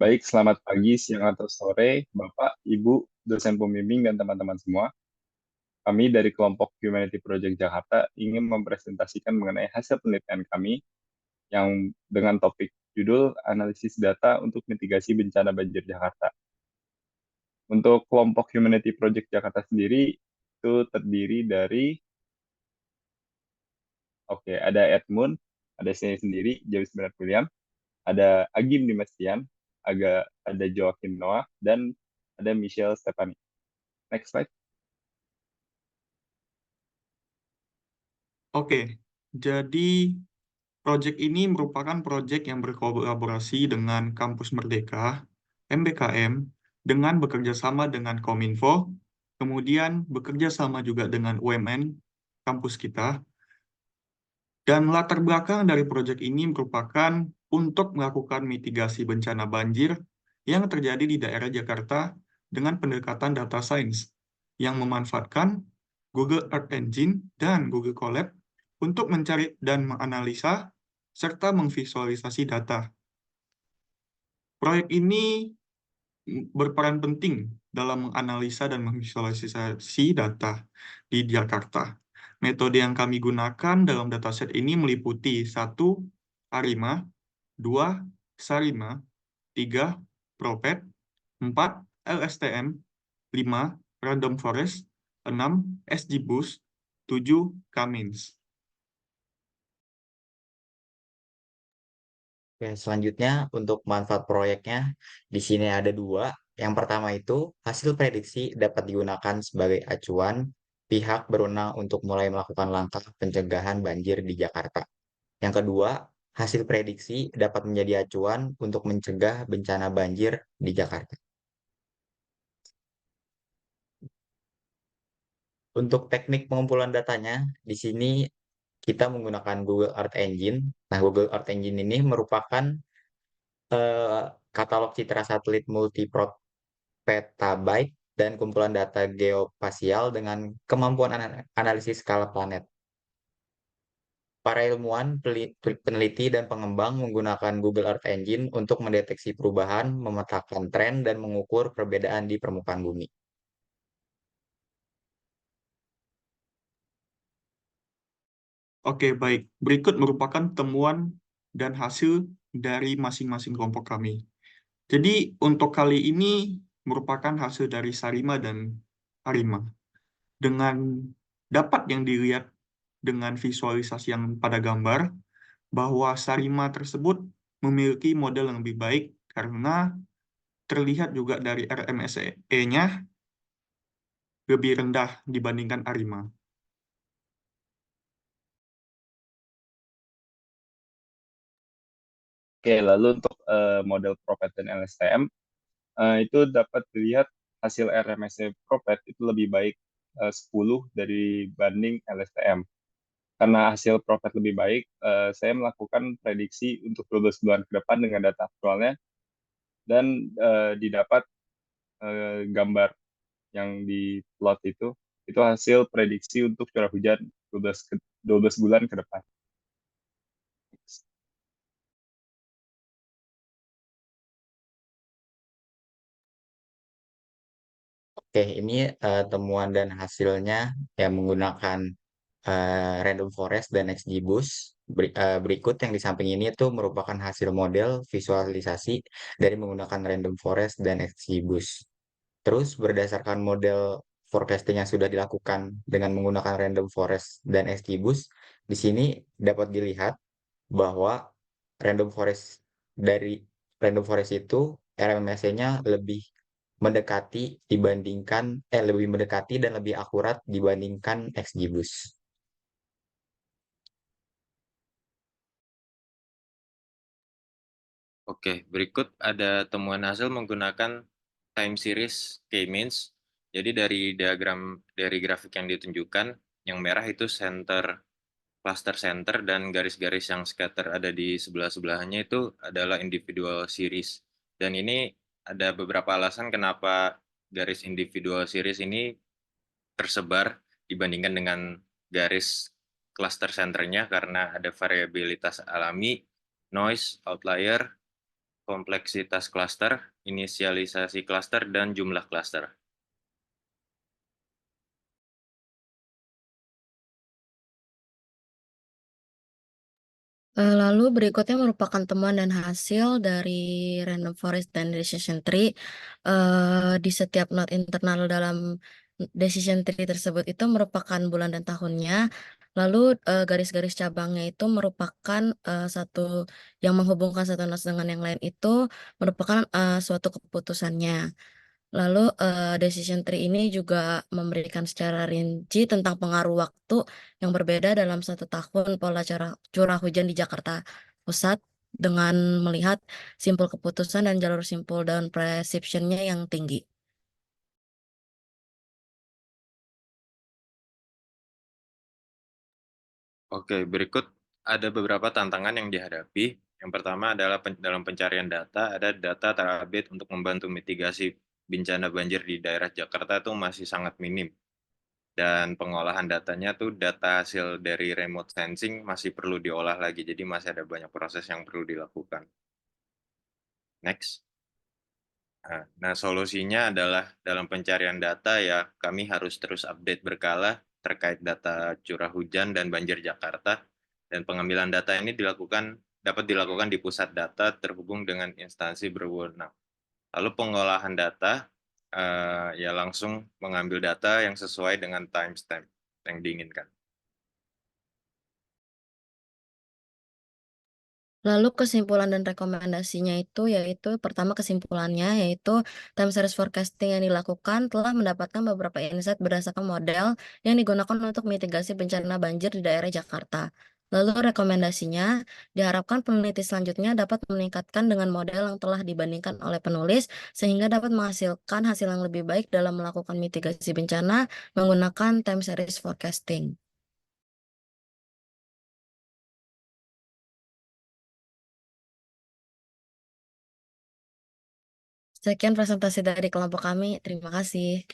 Baik, selamat pagi, siang, atau sore, Bapak, Ibu, dosen pembimbing, dan teman-teman semua. Kami dari kelompok Humanity Project Jakarta ingin mempresentasikan mengenai hasil penelitian kami yang dengan topik judul Analisis Data untuk Mitigasi Bencana Banjir Jakarta. Untuk kelompok Humanity Project Jakarta sendiri, itu terdiri dari, ada Edmund, ada saya sendiri, James Bernard William, ada Agim Dimestian, ada Joaquin Noah, dan ada Michelle Stephanie. Next slide. Oke, jadi proyek ini merupakan proyek yang berkolaborasi dengan Kampus Merdeka, MBKM, dengan bekerja sama dengan Kominfo, kemudian bekerja sama juga dengan UMN kampus kita. Dan latar belakang dari proyek ini merupakan untuk melakukan mitigasi bencana banjir yang terjadi di daerah Jakarta dengan pendekatan data science yang memanfaatkan Google Earth Engine dan Google Colab untuk mencari dan menganalisa serta memvisualisasi data. Proyek ini berperan penting dalam menganalisa dan memvisualisasi data di Jakarta. Metode yang kami gunakan dalam dataset ini meliputi 1. Arima, 2. Sarima, 3. Propet, 4. LSTM, 5. Random Forest, 6. SGBoost, 7. Kamins. Oke, selanjutnya untuk manfaat proyeknya di sini ada dua. Yang pertama itu hasil prediksi dapat digunakan sebagai acuan pihak berwenang untuk mulai melakukan langkah pencegahan banjir di Jakarta. Yang kedua, hasil prediksi dapat menjadi acuan untuk mencegah bencana banjir di Jakarta. Untuk teknik pengumpulan datanya, di sini kita menggunakan Google Earth Engine. Nah, Google Earth Engine ini merupakan eh, katalog citra satelit petabyte dan kumpulan data geospasial dengan kemampuan analisis skala planet. Para ilmuwan, peneliti, dan pengembang menggunakan Google Earth Engine untuk mendeteksi perubahan, memetakan tren, dan mengukur perbedaan di permukaan bumi. Oke, baik. Berikut merupakan temuan dan hasil dari masing-masing kelompok kami. Jadi untuk kali ini merupakan hasil dari Sarima dan Arima. Dengan dapat yang dilihat dengan visualisasi yang pada gambar, bahwa Sarima tersebut memiliki model yang lebih baik karena terlihat juga dari RMSE-nya lebih rendah dibandingkan Arima. Oke, lalu untuk model Propet dan LSTM, itu dapat dilihat hasil RMSE Propet itu lebih baik 10 dari banding LSTM. Karena hasil Propet lebih baik, saya melakukan prediksi untuk 12 bulan ke depan dengan data aktualnya, dan didapat gambar yang di plot itu hasil prediksi untuk curah hujan 12 bulan ke depan. Oke, ini temuan dan hasilnya yang menggunakan Random Forest dan XGBoost. Berikut yang di samping ini itu merupakan hasil model visualisasi dari menggunakan Random Forest dan XGBoost. Terus berdasarkan model forecasting yang sudah dilakukan dengan menggunakan Random Forest dan XGBoost, di sini dapat dilihat bahwa Random Forest dari Random Forest itu RMSE-nya lebih mendekati dan lebih akurat dibandingkan XGBoost. Oke, berikut ada temuan hasil menggunakan time series K-means. Jadi dari grafik yang ditunjukkan, yang merah itu cluster center, dan garis-garis yang scatter ada di sebelah-sebelahnya itu adalah individual series. Dan ini ada beberapa alasan kenapa garis individual series ini tersebar dibandingkan dengan garis cluster centernya, karena ada variabilitas alami, noise, outlier, kompleksitas klaster, inisialisasi klaster, dan jumlah klaster. Lalu berikutnya merupakan temuan dan hasil dari random forest dan decision tree. Di setiap node internal dalam decision tree tersebut itu merupakan bulan dan tahunnya. Lalu garis-garis cabangnya itu merupakan satu yang menghubungkan satu node dengan yang lain itu merupakan suatu keputusannya. Lalu decision tree ini juga memberikan secara rinci tentang pengaruh waktu yang berbeda dalam satu tahun pola curah hujan di Jakarta Pusat dengan melihat simpul keputusan dan jalur simpul down precipitation-nya yang tinggi. Oke, berikut ada beberapa tantangan yang dihadapi. Yang pertama adalah dalam pencarian data, ada data terupdate untuk membantu mitigasi bencana banjir di daerah Jakarta itu masih sangat minim. Dan pengolahan datanya tuh data hasil dari remote sensing masih perlu diolah lagi, jadi masih ada banyak proses yang perlu dilakukan. Next. Nah, solusinya adalah dalam pencarian data ya kami harus terus update berkala terkait data curah hujan dan banjir Jakarta, dan pengambilan data ini dapat dilakukan di pusat data terhubung dengan instansi berwenang. Lalu pengolahan data ya langsung mengambil data yang sesuai dengan timestamp yang diinginkan. Lalu kesimpulan dan rekomendasinya itu yaitu pertama kesimpulannya yaitu time series forecasting yang dilakukan telah mendapatkan beberapa insight berdasarkan model yang digunakan untuk mitigasi bencana banjir di daerah Jakarta. Lalu rekomendasinya diharapkan peneliti selanjutnya dapat meningkatkan dengan model yang telah dibandingkan oleh penulis sehingga dapat menghasilkan hasil yang lebih baik dalam melakukan mitigasi bencana menggunakan time series forecasting. Sekian presentasi dari kelompok kami. Terima kasih.